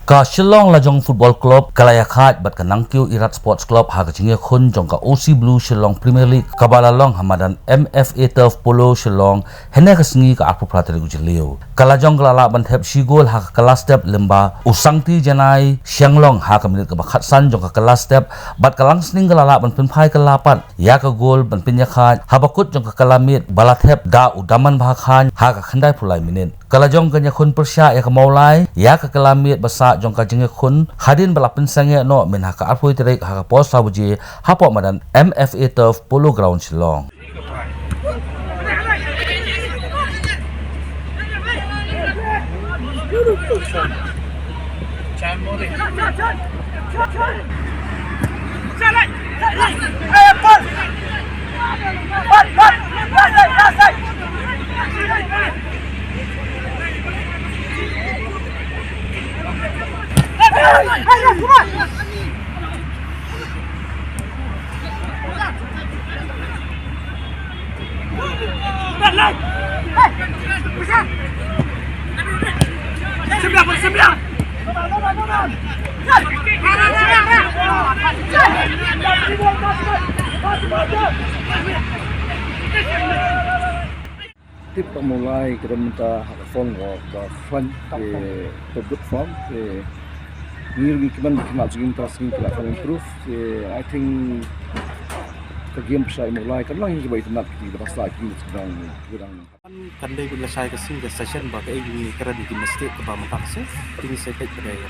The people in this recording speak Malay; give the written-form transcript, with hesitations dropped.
Ka Shillong Lajong Football Club Kalayakat bat kanang Q Irat Sports Club ha kachinge khun jong ka OC Blue Shillong Premier League kabala long hamadan MFA Turf Polo Shillong hene kasngi ka apu prateri gujleu kalajong kalala ban thep shigol ha kelas step lemba usangti janai Shanglong ha ka minit ka bakhat san jong ka kelas step bat kalang sning kalala ban penphai kalapat ya ka gol ban pinyakhat habakut jong ka kalamit balathep da udaman bahakhan ha ka khandai pulai minit kalajong kanya khun persya ya ka maulai ya ka kalamit basa jong ka jinge khun hadin balapin sange no men ha ka apoi terek ha ka pos sabuji ha po madan MFA Turf Polo Ground Shillong Tiếp mulai kita minta form ke front ke good form ngir kiman kena jing trusting kena improve I think ke game saya mulai kan lang baik nak di rasa ini sedang kan dai bila saya ke sini session ba ke ini kera di gimnastik ke ba matakse ini saya pada ya